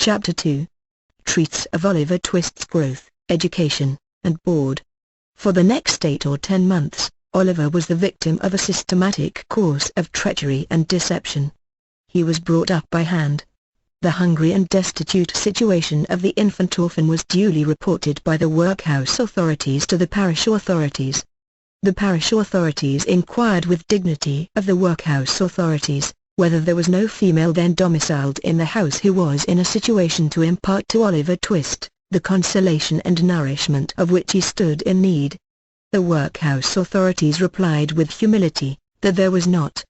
Chapter 2 treats of Oliver Twist's growth, education, and board. For the next 8 or 10 months, Oliver was the victim of a systematic course of treachery and deception. He was brought up by hand. The hungry and destitute situation of the infant orphan was duly reported by the workhouse authorities to the parish authorities. The parish authorities inquired with dignity of the workhouse authorities whether there was no female then domiciled in the house who was in a situation to impart to Oliver Twist the consolation and nourishment of which he stood in need. The workhouse authorities replied with humility that there was not.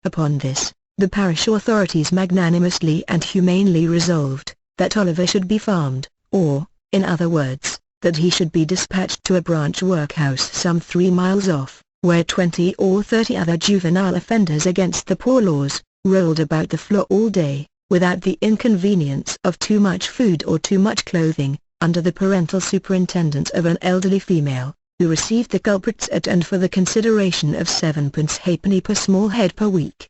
Upon this, the parish authorities magnanimously and humanely resolved that Oliver should be farmed, or, in other words, that he should be dispatched to a branch workhouse some 3 miles off, where 20 or 30 other juvenile offenders against the poor laws rolled about the floor all day, without the inconvenience of too much food or too much clothing, under the parental superintendence of an elderly female, who received the culprits at and for the consideration of 7d halfpenny per small head per week.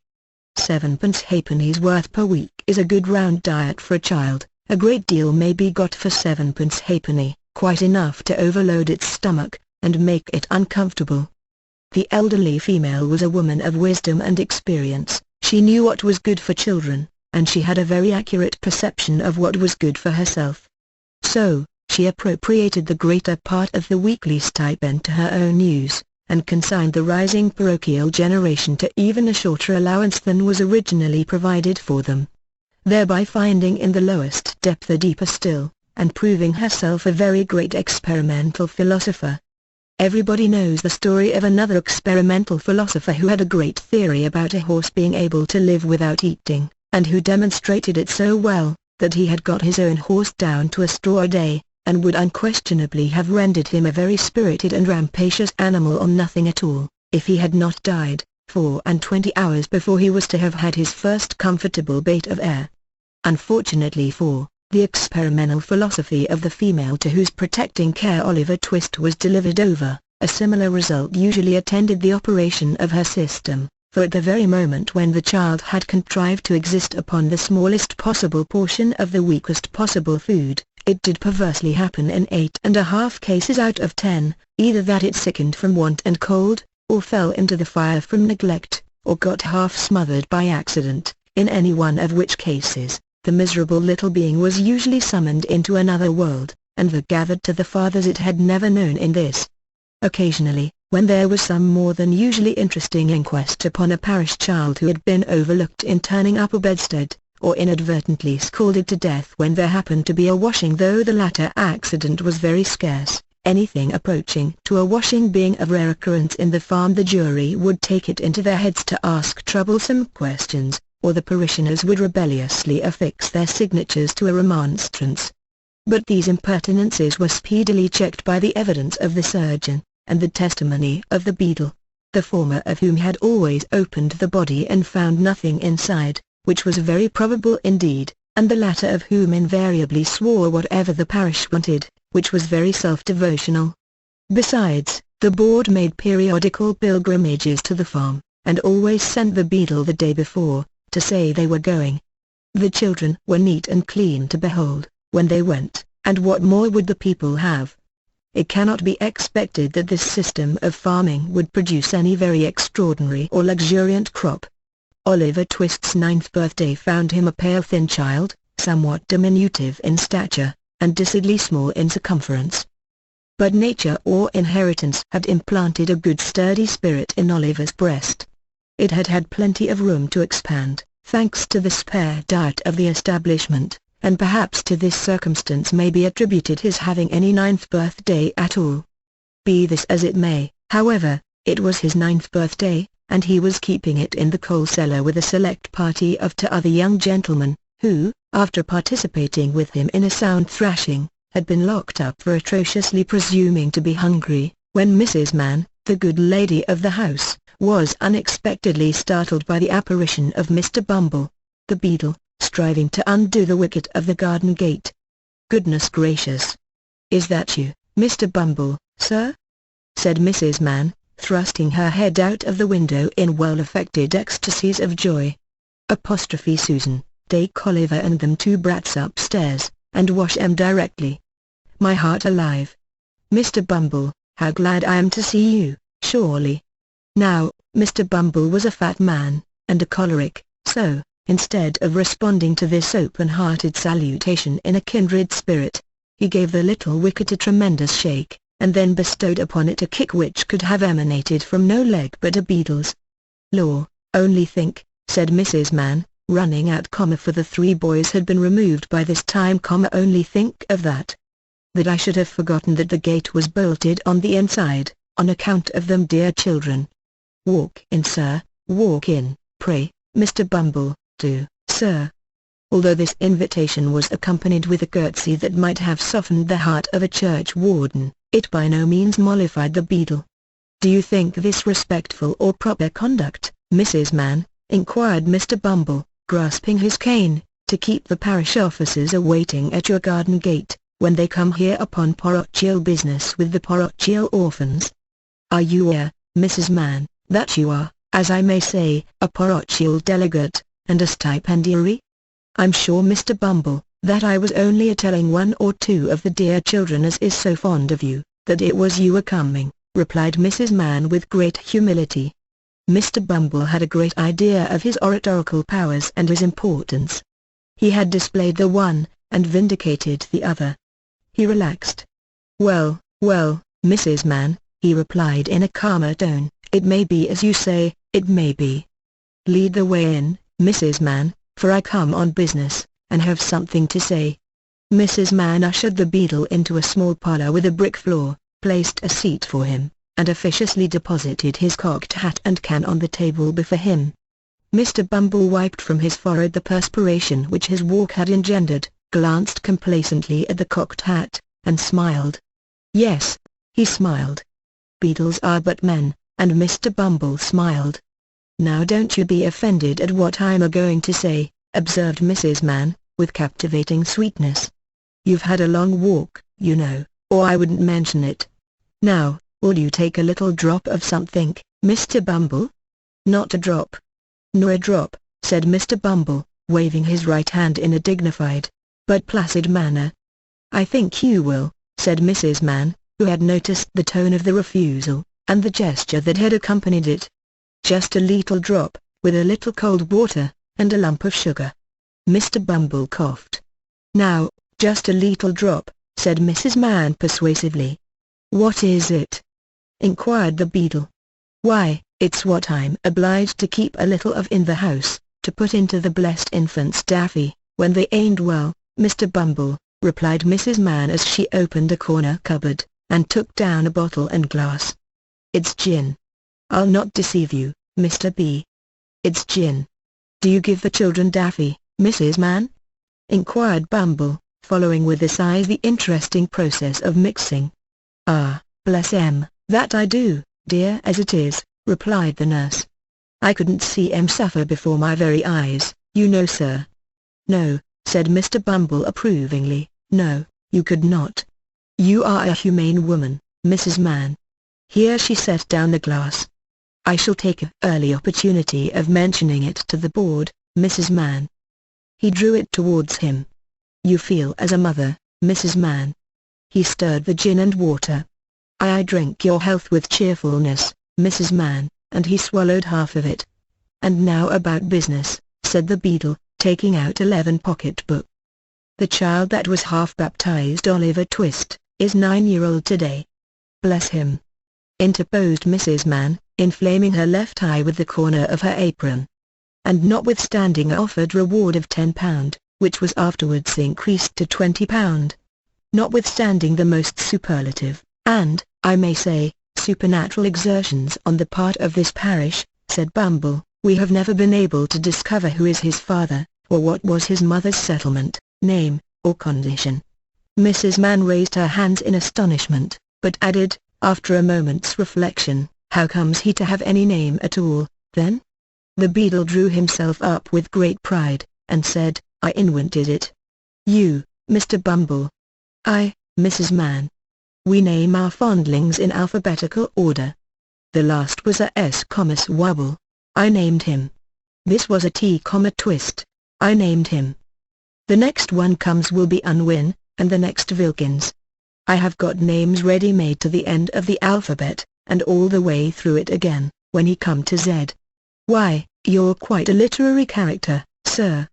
7d halfpenny's worth per week is a good round diet for a child. A great deal may be got for 7d halfpenny, quite enough to overload its stomach, and make it uncomfortable. The elderly female was a woman of wisdom and experience. She knew what was good for children, and she had a very accurate perception of what was good for herself. So, she appropriated the greater part of the weekly stipend to her own use, and consigned the rising parochial generation to even a shorter allowance than was originally provided for them, thereby finding in the lowest depth a deeper still, and proving herself a very great experimental philosopher. Everybody knows the story of another experimental philosopher who had a great theory about a horse being able to live without eating, and who demonstrated it so well, that he had got his own horse down to a straw a day, and would unquestionably have rendered him a very spirited and rampacious animal on nothing at all, if he had not died, 24 hours before he was to have had his first comfortable bait of air. Unfortunately for the experimental philosophy of the female to whose protecting care Oliver Twist was delivered over, a similar result usually attended the operation of her system, for at the very moment when the child had contrived to exist upon the smallest possible portion of the weakest possible food, it did perversely happen in 8.5 cases out of 10, either that it sickened from want and cold, or fell into the fire from neglect, or got half smothered by accident, in any one of which cases the miserable little being was usually summoned into another world, and gathered to the fathers it had never known in this. Occasionally, when there was some more than usually interesting inquest upon a parish child who had been overlooked in turning up a bedstead, or inadvertently scalded to death when there happened to be a washing, though the latter accident was very scarce, anything approaching to a washing being of rare occurrence in the farm, the jury would take it into their heads to ask troublesome questions, or the parishioners would rebelliously affix their signatures to a remonstrance. But these impertinences were speedily checked by the evidence of the surgeon, and the testimony of the beadle, the former of whom had always opened the body and found nothing inside, which was very probable indeed, and the latter of whom invariably swore whatever the parish wanted, which was very self-devotional. Besides, the board made periodical pilgrimages to the farm, and always sent the beadle the day before, to say they were going. The children were neat and clean to behold, when they went, and what more would the people have? It cannot be expected that this system of farming would produce any very extraordinary or luxuriant crop. Oliver Twist's 9th birthday found him a pale thin child, somewhat diminutive in stature, and decidedly small in circumference. But nature or inheritance had implanted a good sturdy spirit in Oliver's breast. It had had plenty of room to expand, thanks to the spare diet of the establishment, and perhaps to this circumstance may be attributed his having any 9th birthday at all. Be this as it may, however, it was his 9th birthday, and he was keeping it in the coal cellar with a select party of 2 other young gentlemen, who, after participating with him in a sound thrashing, had been locked up for atrociously presuming to be hungry, when Mrs. Mann, the good lady of the house, was unexpectedly startled by the apparition of Mr. Bumble, the beadle, striving to undo the wicket of the garden gate. "Goodness gracious! Is that you, Mr. Bumble, sir?" said Mrs. Mann, thrusting her head out of the window in well-affected ecstasies of joy. Susan, take Oliver and them two brats upstairs, and wash 'em directly. My heart alive! Mr. Bumble, how glad I am to see you, surely. Now, Mr. Bumble was a fat man, and a choleric, so, instead of responding to this open-hearted salutation in a kindred spirit, he gave the little wicket a tremendous shake, and then bestowed upon it a kick which could have emanated from no leg but a beadle's. "Law, only think," said Mrs. Mann, running out, for the three boys had been removed by this time, "only think of that. That I should have forgotten that the gate was bolted on the inside, on account of them dear children. Walk in, sir, walk in, pray, Mr. Bumble, do, sir." Although this invitation was accompanied with a curtsy that might have softened the heart of a church warden, it by no means mollified the beadle. "Do you think this respectful or proper conduct, Mrs. Mann?" inquired Mr. Bumble, grasping his cane, "to keep the parish officers awaiting at your garden gate, when they come here upon parochial business with the parochial orphans? Are you Mrs. Mann, that you are, as I may say, a parochial delegate, and a stipendiary?" "I'm sure, Mr. Bumble, that I was only a-telling one or two of the dear children as is so fond of you, that it was you a-coming," replied Mrs. Mann with great humility. Mr. Bumble had a great idea of his oratorical powers and his importance. He had displayed the one, and vindicated the other. He relaxed. "Well, well, Mrs. Mann," he replied in a calmer tone, "it may be as you say, it may be. Lead the way in, Mrs. Mann, for I come on business, and have something to say." Mrs. Mann ushered the beadle into a small parlour with a brick floor, placed a seat for him, and officiously deposited his cocked hat and can on the table before him. Mr. Bumble wiped from his forehead the perspiration which his walk had engendered, glanced complacently at the cocked hat, and smiled. Yes, he smiled. Beadles are but men, and Mr. Bumble smiled. "Now don't you be offended at what I'm a-going to say," observed Mrs. Mann, with captivating sweetness. "You've had a long walk, you know, or I wouldn't mention it. Now, will you take a little drop of something, Mr. Bumble?" "Not a drop." "Nor a drop," said Mr. Bumble, waving his right hand in a dignified, but placid manner. "I think you will," said Mrs. Mann, who had noticed the tone of the refusal, and the gesture that had accompanied it. "Just a little drop, with a little cold water, and a lump of sugar." Mr. Bumble coughed. "Now, just a little drop," said Mrs. Mann persuasively. "What is it?" inquired the beadle. "Why, it's what I'm obliged to keep a little of in the house, to put into the blessed infant's daffy, when they ain't well, Mr. Bumble," replied Mrs. Mann as she opened a corner cupboard, and took down a bottle and glass. "It's gin. I'll not deceive you, Mr. B. It's gin." "Do you give the children daffy, Mrs. Mann?" inquired Bumble, following with his eyes the interesting process of mixing. "Ah, bless 'em, that I do, dear as it is," replied the nurse. "I couldn't see 'em suffer before my very eyes, you know, sir." "No," said Mr. Bumble approvingly, "no, you could not. You are a humane woman, Mrs. Mann." Here she set down the glass. "I shall take an early opportunity of mentioning it to the board, Mrs. Mann." He drew it towards him. "You feel as a mother, Mrs. Mann." He stirred the gin and water. I drink your health with cheerfulness, Mrs. Mann," and he swallowed half of it. "And now about business," said the beadle, taking out 11 pocket-book. "The child that was half-baptized Oliver Twist, is 9-year-old today." "Bless him!" interposed Mrs. Mann, inflaming her left eye with the corner of her apron. And notwithstanding an offered reward of £10, which was afterwards increased to £20, notwithstanding the most superlative, and, I may say, supernatural exertions on the part of this parish, said Bumble, "we have never been able to discover who is his father, or what was his mother's settlement, name, or condition." Mrs. Mann raised her hands in astonishment, but added, after a moment's reflection, "How comes he to have any name at all, then?" The beadle drew himself up with great pride, and said, "I invented it." "You, Mr. Bumble?" "I, Mrs. Mann. We name our fondlings in alphabetical order. The last was a S, Wobble. I named him. This was a T, Twist. I named him. The next one comes will be Unwin, and the next Wilkins. I have got names ready-made to the end of the alphabet, and all the way through it again, when he come to Z. Why, you're quite a literary character, sir,"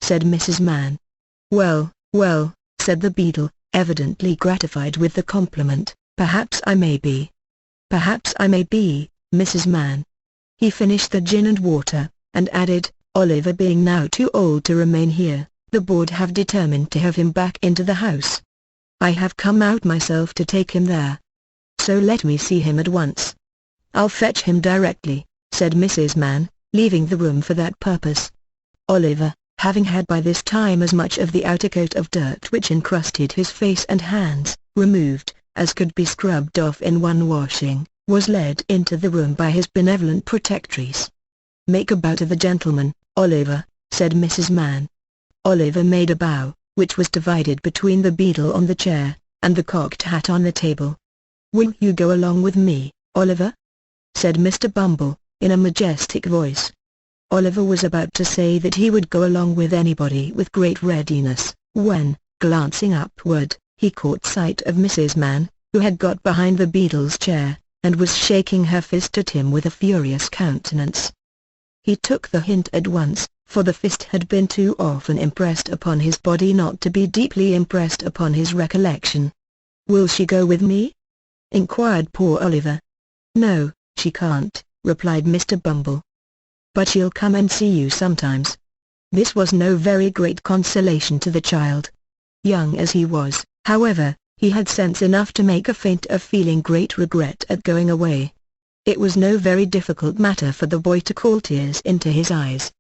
said Mrs. Mann. "Well, well," said the beadle, evidently gratified with the compliment, "perhaps I may be. Perhaps I may be, Mrs. Mann." He finished the gin and water, and added, "Oliver being now too old to remain here, the board have determined to have him back into the house. I have come out myself to take him there. So let me see him at once." "I'll fetch him directly," said Mrs. Mann, leaving the room for that purpose. Oliver, having had by this time as much of the outer coat of dirt which encrusted his face and hands, removed, as could be scrubbed off in one washing, was led into the room by his benevolent protectress. "Make a bow to the gentleman, Oliver," said Mrs. Mann. Oliver made a bow, which was divided between the beadle on the chair, and the cocked hat on the table. "Will you go along with me, Oliver?" said Mr. Bumble, in a majestic voice. Oliver was about to say that he would go along with anybody with great readiness, when, glancing upward, he caught sight of Mrs. Mann, who had got behind the beadle's chair, and was shaking her fist at him with a furious countenance. He took the hint at once, for the fist had been too often impressed upon his body not to be deeply impressed upon his recollection. "Will she go with me?" inquired poor Oliver. "No, she can't," replied Mr. Bumble. "But she'll come and see you sometimes." This was no very great consolation to the child. Young as he was, however, he had sense enough to make a feint of feeling great regret at going away. It was no very difficult matter for the boy to call tears into his eyes.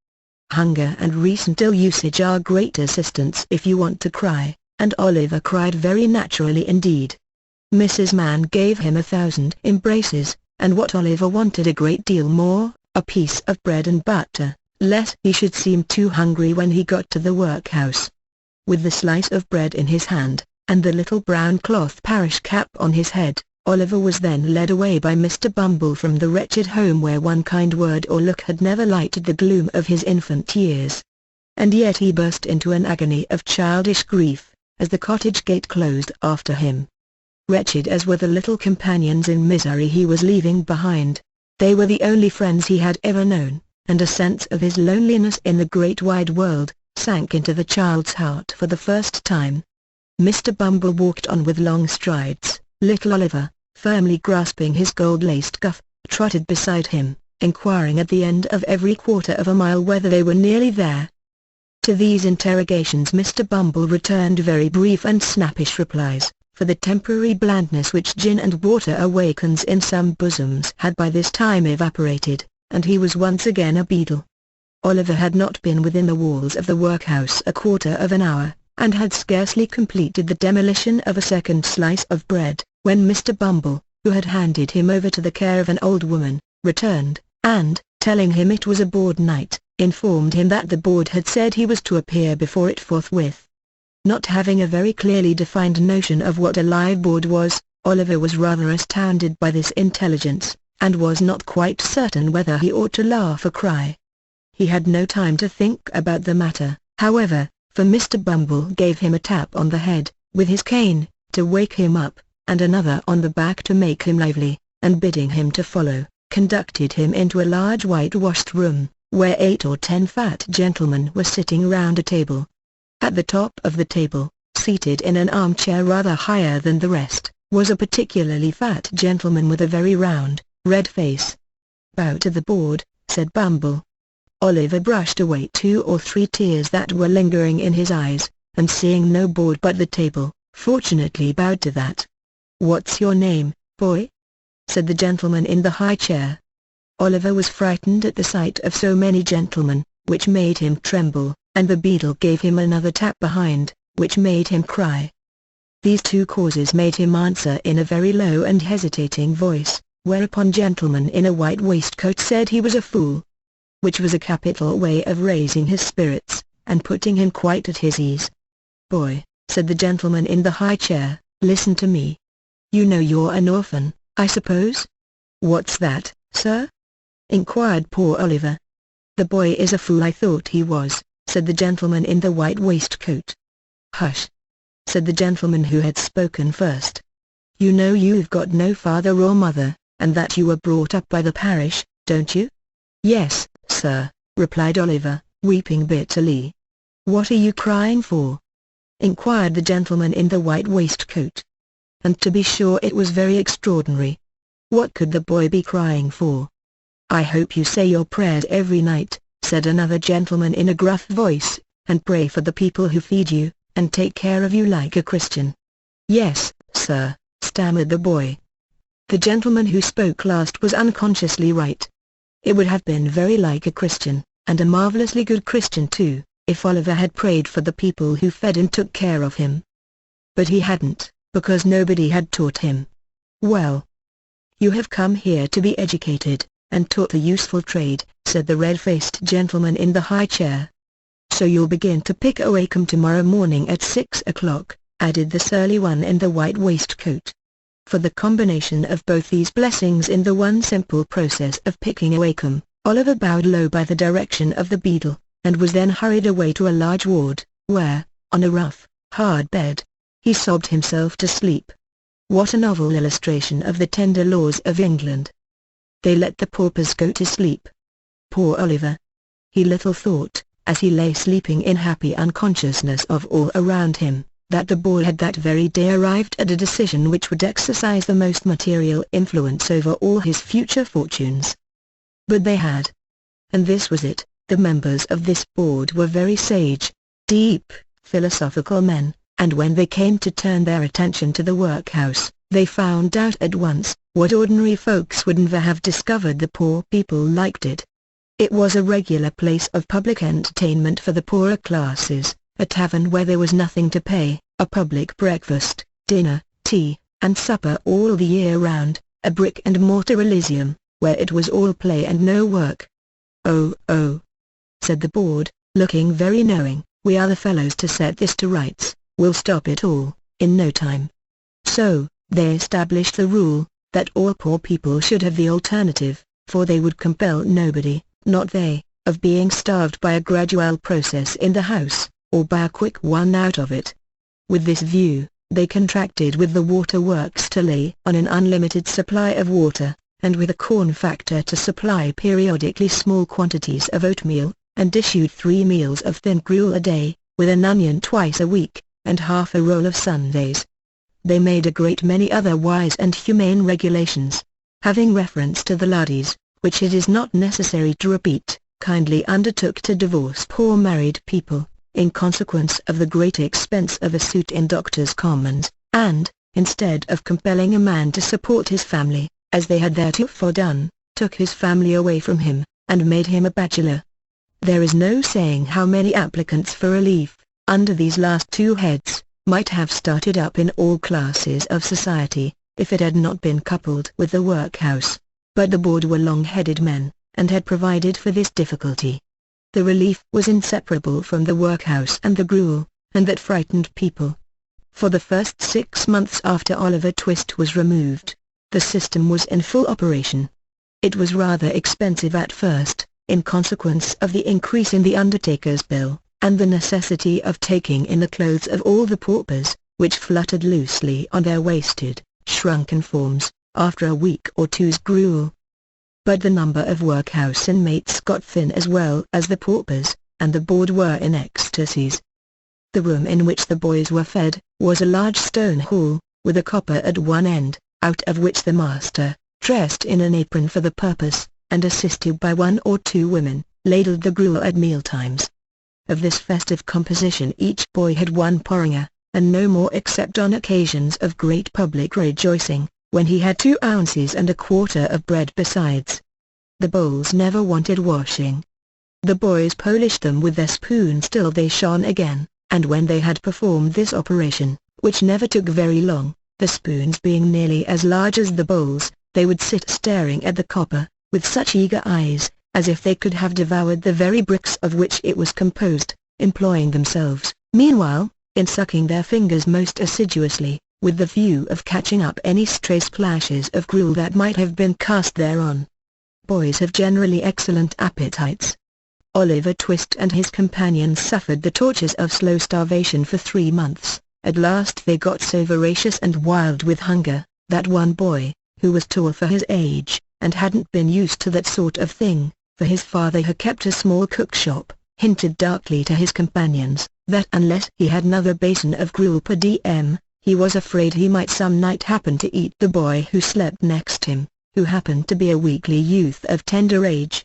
Hunger and recent ill-usage are great assistants if you want to cry, and Oliver cried very naturally indeed. Mrs. Mann gave him 1,000 embraces, and what Oliver wanted a great deal more, a piece of bread and butter, lest he should seem too hungry when he got to the workhouse. With the slice of bread in his hand, and the little brown cloth parish cap on his head, Oliver was then led away by Mr. Bumble from the wretched home where one kind word or look had never lighted the gloom of his infant years. And yet he burst into an agony of childish grief, as the cottage gate closed after him. Wretched as were the little companions in misery he was leaving behind, they were the only friends he had ever known, and a sense of his loneliness in the great wide world, sank into the child's heart for the first time. Mr. Bumble walked on with long strides. Little Oliver, firmly grasping his gold-laced cuff, trotted beside him, inquiring at the end of every quarter of a mile whether they were nearly there. To these interrogations Mr. Bumble returned very brief and snappish replies, for the temporary blandness which gin and water awakens in some bosoms had by this time evaporated, and he was once again a beadle. Oliver had not been within the walls of the workhouse a quarter of an hour, and had scarcely completed the demolition of a second slice of bread, when Mr. Bumble, who had handed him over to the care of an old woman, returned, and, telling him it was a board night, informed him that the board had said he was to appear before it forthwith. Not having a very clearly defined notion of what a live board was, Oliver was rather astounded by this intelligence, and was not quite certain whether he ought to laugh or cry. He had no time to think about the matter, however, for Mr. Bumble gave him a tap on the head, with his cane, to wake him up, and another on the back to make him lively, and bidding him to follow, conducted him into a large whitewashed room, where 8 or 10 fat gentlemen were sitting round a table. At the top of the table, seated in an armchair rather higher than the rest, was a particularly fat gentleman with a very round, red face. "Bow to the board," said Bumble. Oliver brushed away 2 or 3 tears that were lingering in his eyes, and seeing no board but the table, fortunately bowed to that. "What's your name, boy?" said the gentleman in the high chair. Oliver was frightened at the sight of so many gentlemen, which made him tremble, and the beadle gave him another tap behind, which made him cry. These 2 causes made him answer in a very low and hesitating voice, whereupon gentleman in a white waistcoat said he was a fool. Which was a capital way of raising his spirits, and putting him quite at his ease. "Boy," said the gentleman in the high chair, "listen to me. You know you're an orphan, I suppose?" "What's that, sir?" inquired poor Oliver. "The boy is a fool. I thought he was," said the gentleman in the white waistcoat. "Hush," said the gentleman who had spoken first. "You know you've got no father or mother, and that you were brought up by the parish, don't you?" "Yes, sir," replied Oliver, weeping bitterly. "What are you crying for?" inquired the gentleman in the white waistcoat. And to be sure it was very extraordinary. What could the boy be crying for? "I hope you say your prayers every night," said another gentleman in a gruff voice, "and pray for the people who feed you, and take care of you like a Christian." "Yes, sir," stammered the boy. The gentleman who spoke last was unconsciously right. It would have been very like a Christian, and a marvelously good Christian too, if Oliver had prayed for the people who fed and took care of him. But he hadn't, because nobody had taught him. "Well, you have come here to be educated, and taught a useful trade," said the red-faced gentleman in the high chair. "So you'll begin to pick a wakem tomorrow morning at 6 o'clock, added the surly one in the white waistcoat. For the combination of both these blessings in the one simple process of picking a wakem, Oliver bowed low by the direction of the beadle, and was then hurried away to a large ward, where, on a rough, hard bed, he sobbed himself to sleep. What a novel illustration of the tender laws of England! They let the paupers go to sleep. Poor Oliver! He little thought, as he lay sleeping in happy unconsciousness of all around him, that the board had that very day arrived at a decision which would exercise the most material influence over all his future fortunes. But they had. And this was it: the members of this board were very sage, deep, philosophical men, and when they came to turn their attention to the workhouse, they found out at once, what ordinary folks would never have discovered: the poor people liked it. It was a regular place of public entertainment for the poorer classes, a tavern where there was nothing to pay, a public breakfast, dinner, tea, and supper all the year round, a brick-and-mortar Elysium, where it was all play and no work. "Oh, oh," said the board, looking very knowing, "we are the fellows to set this to rights, we'll stop it all, in no time." So, they established the rule, that all poor people should have the alternative, for they would compel nobody, not they, of being starved by a gradual process in the house, or by a quick one out of it. With this view, they contracted with the water works to lay on an unlimited supply of water, and with a corn factor to supply periodically small quantities of oatmeal, and issued 3 meals of thin gruel a day, with an onion twice a week, and half a roll of Sundays. They made a great many other wise and humane regulations, having reference to the laddies, which it is not necessary to repeat, kindly undertook to divorce poor married people, in consequence of the great expense of a suit in Doctors' Commons, and, instead of compelling a man to support his family, as they had theretofore done, took his family away from him, and made him a bachelor. There is no saying how many applicants for relief, under these last two heads, might have started up in all classes of society, if it had not been coupled with the workhouse. But the board were long-headed men, and had provided for this difficulty. The relief was inseparable from the workhouse and the gruel, and that frightened people. For the first 6 months after Oliver Twist was removed, the system was in full operation. It was rather expensive at first, in consequence of the increase in the undertaker's bill, and the necessity of taking in the clothes of all the paupers, which fluttered loosely on their wasted, shrunken forms, after a week or two's gruel. But the number of workhouse inmates got thin as well as the paupers, and the board were in ecstasies. The room in which the boys were fed, was a large stone hall, with a copper at one end, out of which the master, dressed in an apron for the purpose, and assisted by 1 or 2 women, ladled the gruel at mealtimes. Of this festive composition each boy had 1 porringer, and no more except on occasions of great public rejoicing, when he had 2 ounces and a quarter of bread besides. The bowls never wanted washing. The boys polished them with their spoons till they shone again, and when they had performed this operation, which never took very long, the spoons being nearly as large as the bowls, they would sit staring at the copper, with such eager eyes, as if they could have devoured the very bricks of which it was composed, employing themselves, meanwhile, in sucking their fingers most assiduously, with the view of catching up any stray splashes of gruel that might have been cast thereon. Boys have generally excellent appetites. Oliver Twist and his companions suffered the tortures of slow starvation for 3 months. At last they got so voracious and wild with hunger, that one boy, who was tall for his age, and hadn't been used to that sort of thing, for his father had kept a small cook shop, hinted darkly to his companions, that unless he had another basin of gruel per diem, he was afraid he might some night happen to eat the boy who slept next him, who happened to be a weakly youth of tender age.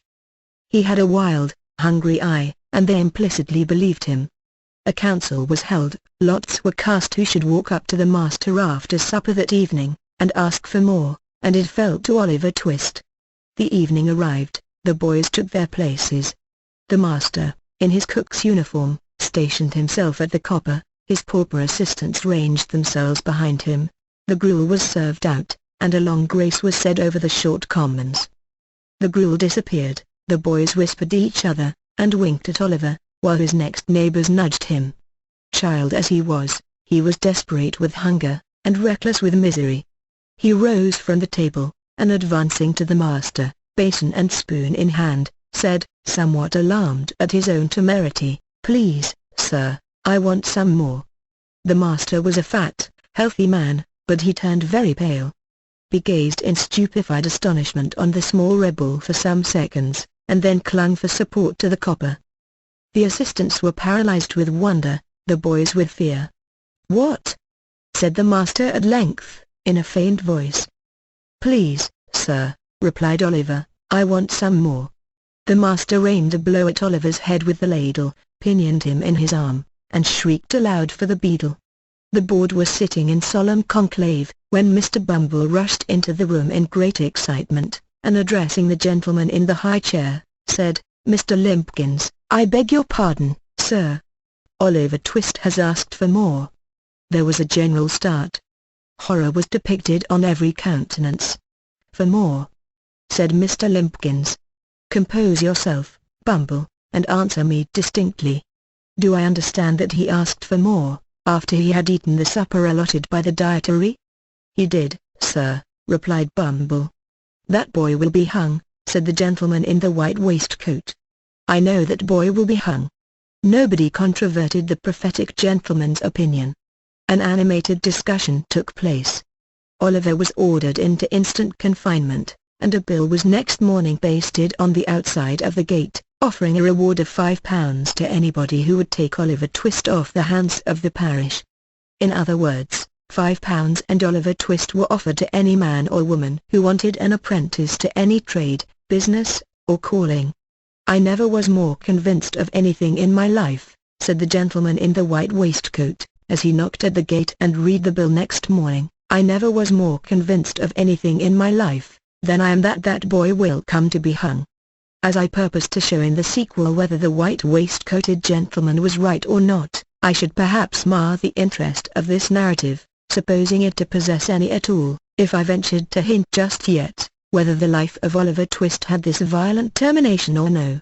He had a wild, hungry eye, and they implicitly believed him. A council was held, lots were cast who should walk up to the master after supper that evening, and ask for more, and it fell to Oliver Twist. The evening arrived, the boys took their places. The master, in his cook's uniform, stationed himself at the copper, his pauper assistants ranged themselves behind him. The gruel was served out, and a long grace was said over the short commons. The gruel disappeared, the boys whispered each other, and winked at Oliver, while his next neighbors nudged him. Child as he was desperate with hunger, and reckless with misery. He rose from the table, and advancing to the master, basin and spoon in hand, said, somewhat alarmed at his own temerity, "Please, sir, I want some more." The master was a fat, healthy man, but he turned very pale. He gazed in stupefied astonishment on the small rebel for some seconds, and then clung for support to the copper. The assistants were paralyzed with wonder, the boys with fear. "What?" said the master at length, in a faint voice. "Please, sir," replied Oliver, "I want some more." The master rained a blow at Oliver's head with the ladle, pinioned him in his arm, and shrieked aloud for the beadle. The board was sitting in solemn conclave, when Mr. Bumble rushed into the room in great excitement, and addressing the gentleman in the high chair, said, "Mr. Limpkins, I beg your pardon, sir. Oliver Twist has asked for more." There was a general start. Horror was depicted on every countenance. "For more?" said Mr. Limpkins. "Compose yourself, Bumble, and answer me distinctly. Do I understand that he asked for more, after he had eaten the supper allotted by the dietary?" "He did, sir," replied Bumble. "That boy will be hung," said the gentleman in the white waistcoat. "I know that boy will be hung." Nobody controverted the prophetic gentleman's opinion. An animated discussion took place. Oliver was ordered into instant confinement, and a bill was next morning pasted on the outside of the gate, offering a reward of £5 to anybody who would take Oliver Twist off the hands of the parish. In other words, £5 and Oliver Twist were offered to any man or woman who wanted an apprentice to any trade, business, or calling. "I never was more convinced of anything in my life," said the gentleman in the white waistcoat, as he knocked at the gate and read the bill next morning. "I never was more convinced of anything in my life, than I am that that boy will come to be hung." As I purpose to show in the sequel whether the white waistcoated gentleman was right or not, I should perhaps mar the interest of this narrative, supposing it to possess any at all, if I ventured to hint just yet, whether the life of Oliver Twist had this violent termination or no.